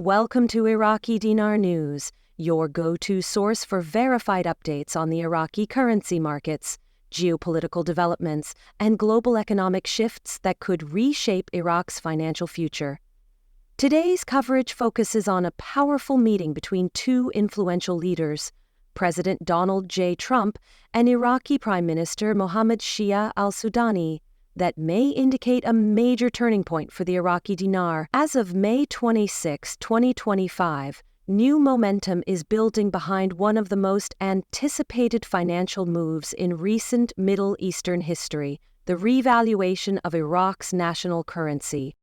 Welcome to Iraqi Dinar News, your go-to source for verified updates on the Iraqi currency markets, geopolitical developments, and global economic shifts that could reshape Iraq's financial future. Today's coverage focuses on a powerful meeting between two influential leaders, President Donald J. Trump and Iraqi Prime Minister Mohammed Shia al-Sudani, that may indicate a major turning point for the Iraqi dinar. As of May 26, 2025, new momentum is building behind one of the most anticipated financial moves in recent Middle Eastern history, the revaluation of Iraq's national currency.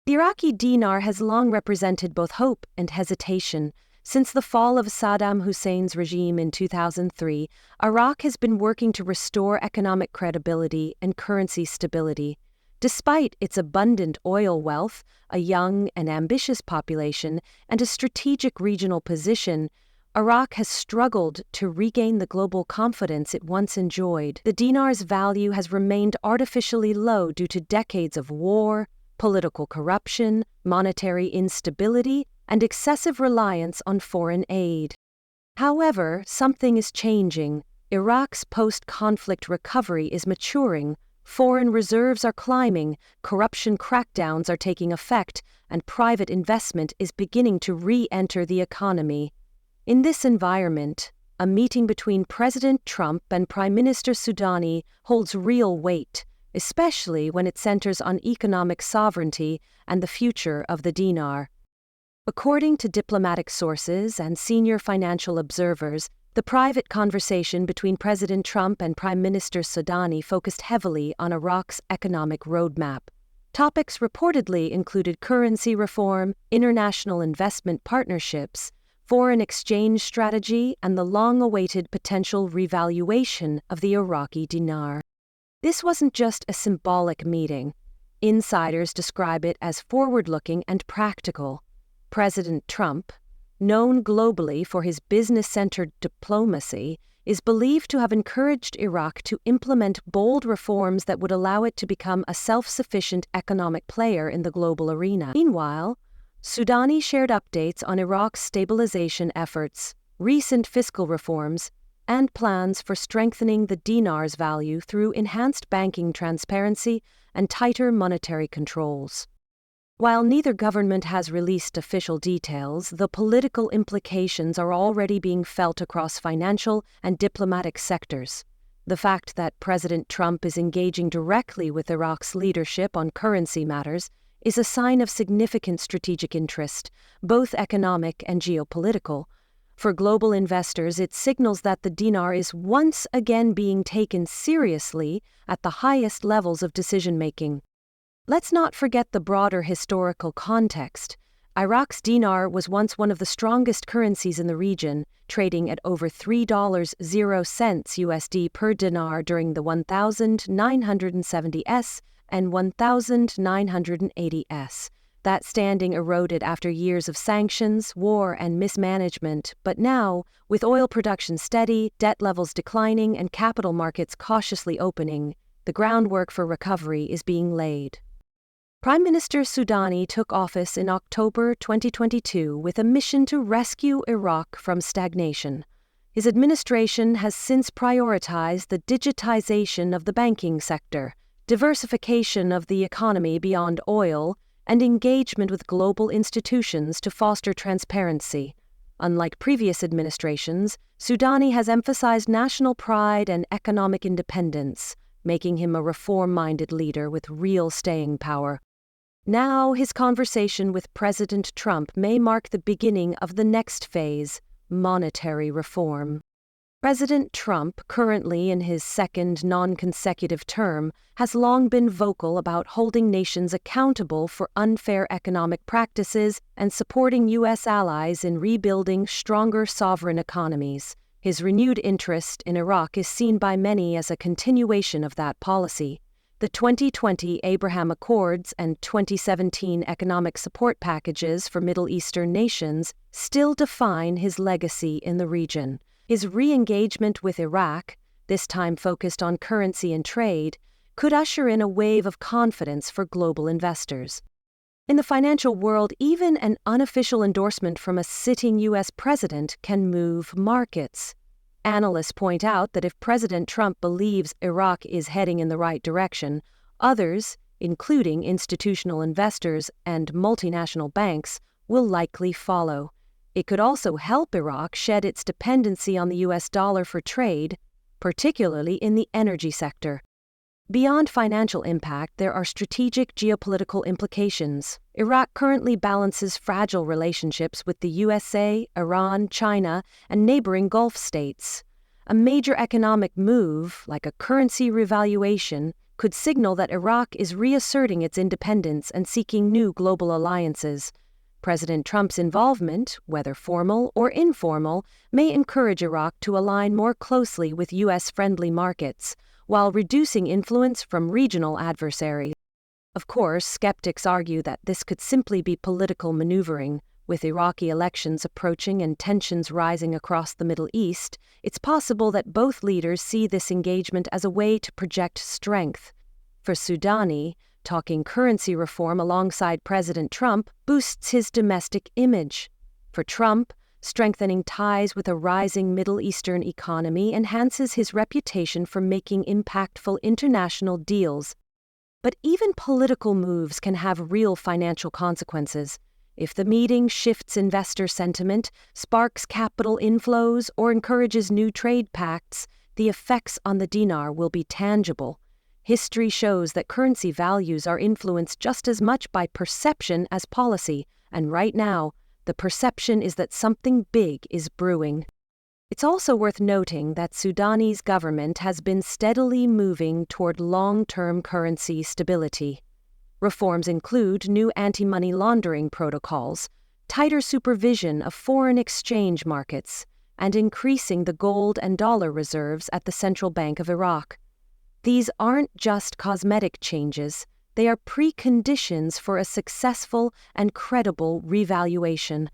The Iraqi dinar has long represented both hope and hesitation. Since the fall of Saddam Hussein's regime in 2003, Iraq has been working to restore economic credibility and currency stability. Despite its abundant oil wealth, a young and ambitious population, and a strategic regional position, Iraq has struggled to regain the global confidence it once enjoyed. The dinar's value has remained artificially low due to decades of war, political corruption, monetary instability, and excessive reliance on foreign aid. However, something is changing. Iraq's post-conflict recovery is maturing, foreign reserves are climbing, corruption crackdowns are taking effect, and private investment is beginning to re-enter the economy. In this environment, a meeting between President Trump and Prime Minister Sudani holds real weight, especially when it centers on economic sovereignty and the future of the dinar. According to diplomatic sources and senior financial observers, the private conversation between President Trump and Prime Minister Sudani focused heavily on Iraq's economic roadmap. Topics reportedly included currency reform, international investment partnerships, foreign exchange strategy, and the long-awaited potential revaluation of the Iraqi dinar. This wasn't just a symbolic meeting. Insiders describe it as forward-looking and practical. President Trump, known globally for his business-centered diplomacy, is believed to have encouraged Iraq to implement bold reforms that would allow it to become a self-sufficient economic player in the global arena. Meanwhile, Sudani shared updates on Iraq's stabilization efforts, recent fiscal reforms, and plans for strengthening the dinar's value through enhanced banking transparency and tighter monetary controls. While neither government has released official details, the political implications are already being felt across financial and diplomatic sectors. The fact that President Trump is engaging directly with Iraq's leadership on currency matters is a sign of significant strategic interest, both economic and geopolitical. For global investors, it signals that the dinar is once again being taken seriously at the highest levels of decision-making. Let's not forget the broader historical context. Iraq's dinar was once one of the strongest currencies in the region, trading at over $3.00 USD per dinar during the 1970s and 1980s. That standing eroded after years of sanctions, war, and mismanagement, but now, with oil production steady, debt levels declining, and capital markets cautiously opening, the groundwork for recovery is being laid. Prime Minister Sudani took office in October 2022 with a mission to rescue Iraq from stagnation. His administration has since prioritized the digitization of the banking sector, diversification of the economy beyond oil, and engagement with global institutions to foster transparency. Unlike previous administrations, Sudani has emphasized national pride and economic independence, making him a reform-minded leader with real staying power. Now, his conversation with President Trump may mark the beginning of the next phase, monetary reform. President Trump, currently in his second non-consecutive term, has long been vocal about holding nations accountable for unfair economic practices and supporting U.S. allies in rebuilding stronger sovereign economies. His renewed interest in Iraq is seen by many as a continuation of that policy. The 2020 Abraham Accords and 2017 economic support packages for Middle Eastern nations still define his legacy in the region. His re-engagement with Iraq, this time focused on currency and trade, could usher in a wave of confidence for global investors. In the financial world, even an unofficial endorsement from a sitting U.S. president can move markets. Analysts point out that if President Trump believes Iraq is heading in the right direction, others, including institutional investors and multinational banks, will likely follow. It could also help Iraq shed its dependency on the U.S. dollar for trade, particularly in the energy sector. Beyond financial impact, there are strategic geopolitical implications. Iraq currently balances fragile relationships with the USA, Iran, China, and neighboring Gulf states. A major economic move, like a currency revaluation, could signal that Iraq is reasserting its independence and seeking new global alliances. President Trump's involvement, whether formal or informal, may encourage Iraq to align more closely with U.S.-friendly markets, while reducing influence from regional adversaries. Of course, skeptics argue that this could simply be political maneuvering. With Iraqi elections approaching and tensions rising across the Middle East, it's possible that both leaders see this engagement as a way to project strength. For Sudani, talking currency reform alongside President Trump boosts his domestic image. For Trump, strengthening ties with a rising Middle Eastern economy enhances his reputation for making impactful international deals. But even political moves can have real financial consequences. If the meeting shifts investor sentiment, sparks capital inflows, or encourages new trade pacts, the effects on the dinar will be tangible. History shows that currency values are influenced just as much by perception as policy, and right now, the perception is that something big is brewing. It's also worth noting that Sudani's government has been steadily moving toward long-term currency stability. Reforms include new anti-money laundering protocols, tighter supervision of foreign exchange markets, and increasing the gold and dollar reserves at the Central Bank of Iraq. These aren't just cosmetic changes. They are preconditions for a successful and credible revaluation.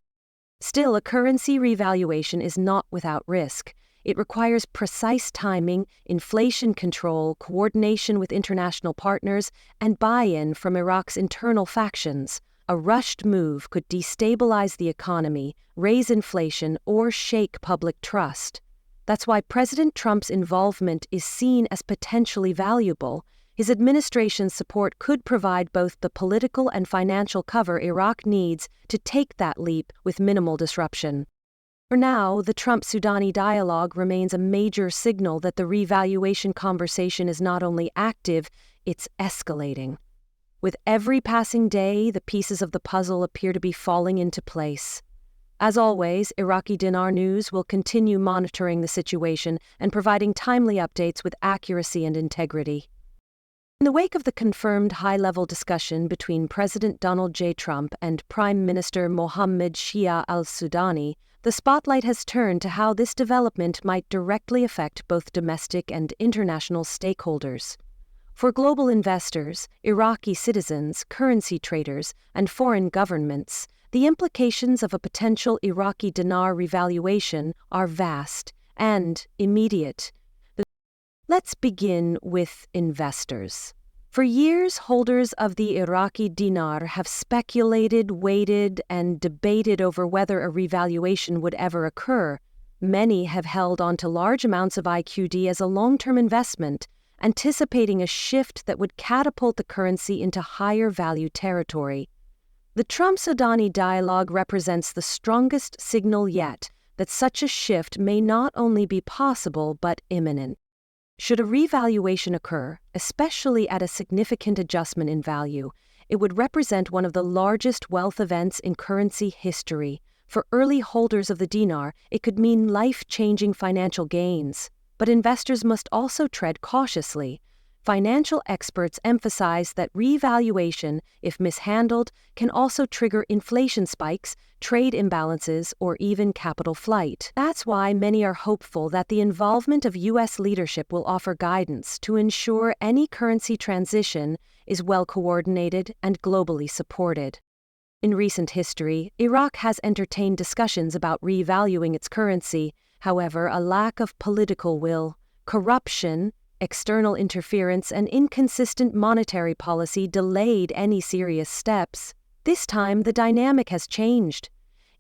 Still, a currency revaluation is not without risk. It requires precise timing, inflation control, coordination with international partners, and buy-in from Iraq's internal factions. A rushed move could destabilize the economy, raise inflation, or shake public trust. That's why President Trump's involvement is seen as potentially valuable. His administration's support could provide both the political and financial cover Iraq needs to take that leap with minimal disruption. For now, the Trump-Sudani dialogue remains a major signal that the revaluation conversation is not only active, it's escalating. With every passing day, the pieces of the puzzle appear to be falling into place. As always, Iraqi Dinar News will continue monitoring the situation and providing timely updates with accuracy and integrity. In the wake of the confirmed high-level discussion between President Donald J. Trump and Prime Minister Mohammed Shia al-Sudani, the spotlight has turned to how this development might directly affect both domestic and international stakeholders. For global investors, Iraqi citizens, currency traders, and foreign governments, the implications of a potential Iraqi dinar revaluation are vast and immediate. Let's begin with investors. For years, holders of the Iraqi dinar have speculated, waited, and debated over whether a revaluation would ever occur. Many have held onto large amounts of IQD as a long-term investment, anticipating a shift that would catapult the currency into higher value territory. The Trump-Sudani dialogue represents the strongest signal yet that such a shift may not only be possible but imminent. Should a revaluation occur, especially at a significant adjustment in value, it would represent one of the largest wealth events in currency history. For early holders of the dinar, it could mean life-changing financial gains. But investors must also tread cautiously. Financial experts emphasize that revaluation, if mishandled, can also trigger inflation spikes, trade imbalances, or even capital flight. That's why many are hopeful that the involvement of U.S. leadership will offer guidance to ensure any currency transition is well coordinated and globally supported. In recent history, Iraq has entertained discussions about revaluing its currency. However, a lack of political will, corruption, external interference, and inconsistent monetary policy delayed any serious steps. This time, the dynamic has changed.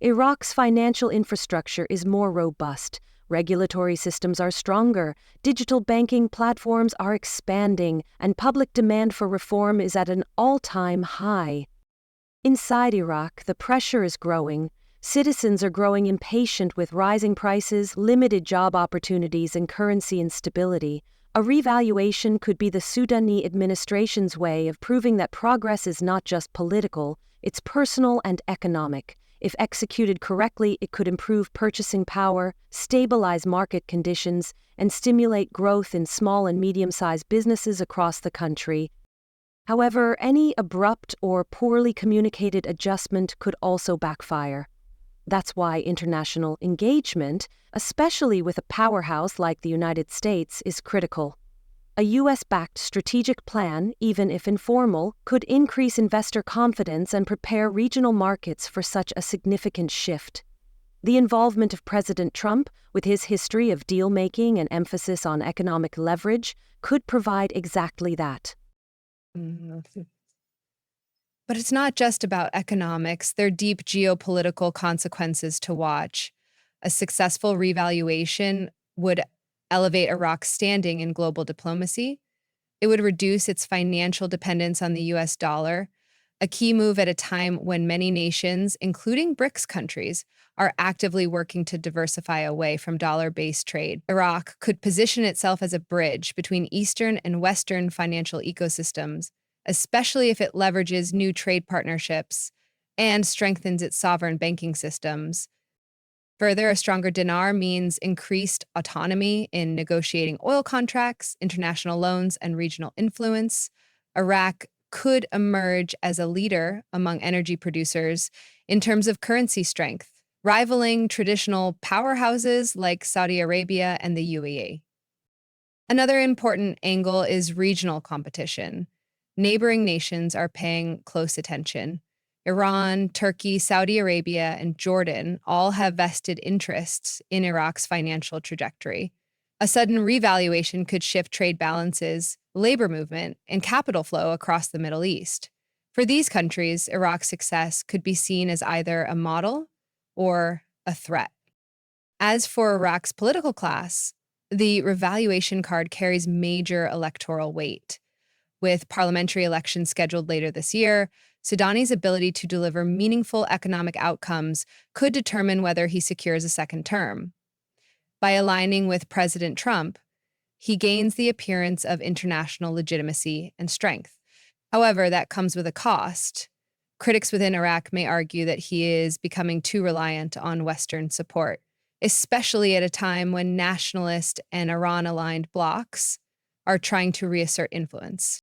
Iraq's financial infrastructure is more robust, regulatory systems are stronger, digital banking platforms are expanding, and public demand for reform is at an all-time high. Inside Iraq, the pressure is growing. Citizens are growing impatient with rising prices, limited job opportunities, and currency instability. A revaluation could be the Sudani administration's way of proving that progress is not just political, it's personal and economic. If executed correctly, it could improve purchasing power, stabilize market conditions, and stimulate growth in small and medium-sized businesses across the country. However, any abrupt or poorly communicated adjustment could also backfire. That's why international engagement, especially with a powerhouse like the United States, is critical. A U.S.-backed strategic plan, even if informal, could increase investor confidence and prepare regional markets for such a significant shift. The involvement of President Trump, with his history of deal-making and emphasis on economic leverage, could provide exactly that. But it's not just about economics. There are deep geopolitical consequences to watch. A successful revaluation would elevate Iraq's standing in global diplomacy. It would reduce its financial dependence on the US dollar, a key move at a time when many nations, including BRICS countries, are actively working to diversify away from dollar-based trade. Iraq could position itself as a bridge between Eastern and Western financial ecosystems, especially if it leverages new trade partnerships and strengthens its sovereign banking systems. Further, a stronger dinar means increased autonomy in negotiating oil contracts, international loans, and regional influence. Iraq could emerge as a leader among energy producers in terms of currency strength, rivaling traditional powerhouses like Saudi Arabia and the UAE. Another important angle is regional competition. Neighboring nations are paying close attention. Iran, Turkey, Saudi Arabia, and Jordan all have vested interests in Iraq's financial trajectory. A sudden revaluation could shift trade balances, labor movement, and capital flow across the Middle East. For these countries, Iraq's success could be seen as either a model or a threat. As for Iraq's political class, the revaluation card carries major electoral weight. With parliamentary elections scheduled later this year, Sudani's ability to deliver meaningful economic outcomes could determine whether he secures a second term. By aligning with President Trump, he gains the appearance of international legitimacy and strength. However, that comes with a cost. Critics within Iraq may argue that he is becoming too reliant on Western support, especially at a time when nationalist and Iran-aligned blocs are trying to reassert influence.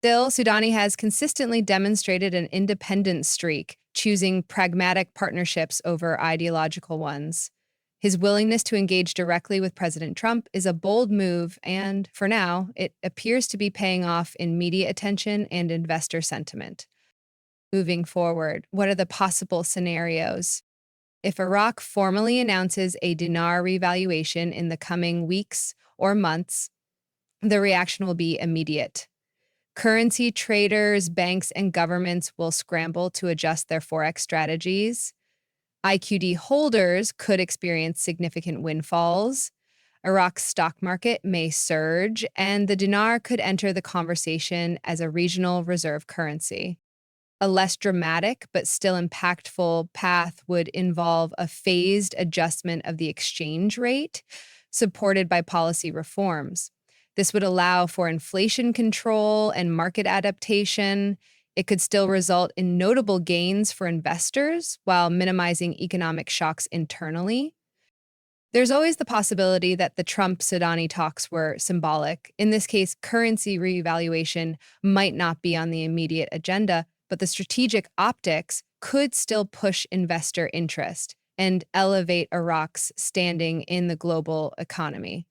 Still, Sudani has consistently demonstrated an independent streak, choosing pragmatic partnerships over ideological ones. His willingness to engage directly with President Trump is a bold move, and for now, it appears to be paying off in media attention and investor sentiment. Moving forward, what are the possible scenarios? If Iraq formally announces a dinar revaluation in the coming weeks or months, the reaction will be immediate. Currency traders, banks, and governments will scramble to adjust their forex strategies. IQD holders could experience significant windfalls. Iraq's stock market may surge, and the dinar could enter the conversation as a regional reserve currency. A less dramatic but still impactful path would involve a phased adjustment of the exchange rate, supported by policy reforms. This would allow for inflation control and market adaptation. It could still result in notable gains for investors while minimizing economic shocks internally. There's always the possibility that the Trump-Sudani talks were symbolic. In this case, currency revaluation might not be on the immediate agenda, but the strategic optics could still push investor interest and elevate Iraq's standing in the global economy.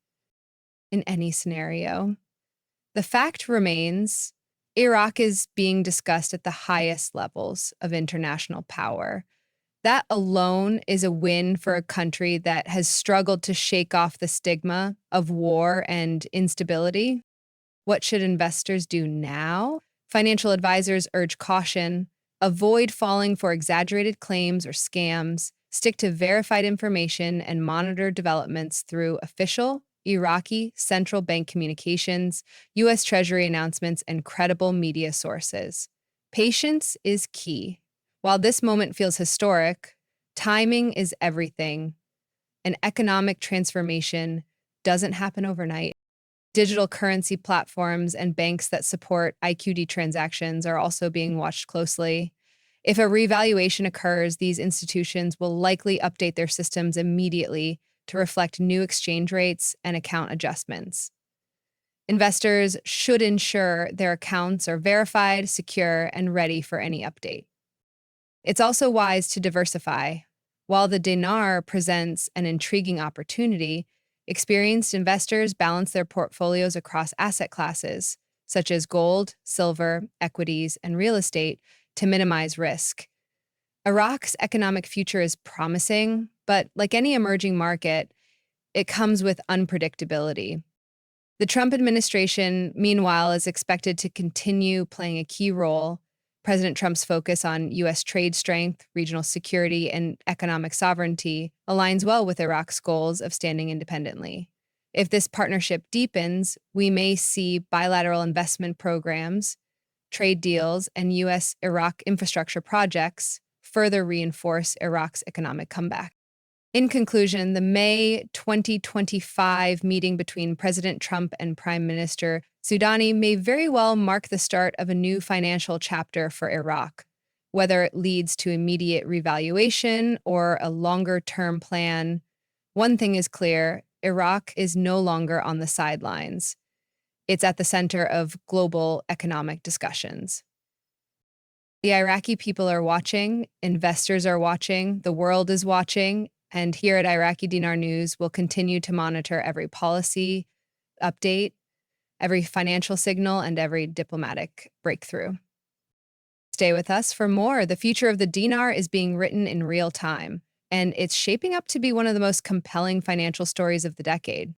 In any scenario, the fact remains Iraq is being discussed at the highest levels of international power. That alone is a win for a country that has struggled to shake off the stigma of war and instability. What should investors do now? Financial advisors urge caution. Avoid falling for exaggerated claims or scams. Stick to verified information and monitor developments through official Iraqi central bank communications, U.S. Treasury announcements, and credible media sources. Patience is key. While this moment feels historic, timing is everything. An economic transformation doesn't happen overnight. Digital currency platforms and banks that support IQD transactions are also being watched closely. If a revaluation occurs, these institutions will likely update their systems immediately to reflect new exchange rates and account adjustments. Investors should ensure their accounts are verified, secure, and ready for any update. It's also wise to diversify. While the dinar presents an intriguing opportunity, experienced investors balance their portfolios across asset classes, such as gold, silver, equities, and real estate, to minimize risk. Iraq's economic future is promising, but like any emerging market, it comes with unpredictability. The Trump administration, meanwhile, is expected to continue playing a key role. President Trump's focus on U.S. trade strength, regional security, and economic sovereignty aligns well with Iraq's goals of standing independently. If this partnership deepens, we may see bilateral investment programs, trade deals, and U.S.-Iraq infrastructure projects further reinforce Iraq's economic comeback. In conclusion, the May 2025 meeting between President Trump and Prime Minister Sudani may very well mark the start of a new financial chapter for Iraq. Whether it leads to immediate revaluation or a longer-term plan, one thing is clear: Iraq is no longer on the sidelines. It's at the center of global economic discussions. The Iraqi people are watching, investors are watching, the world is watching, and here at Iraqi Dinar News, we'll continue to monitor every policy update, every financial signal, and every diplomatic breakthrough. Stay with us for more. The future of the dinar is being written in real time, and it's shaping up to be one of the most compelling financial stories of the decade.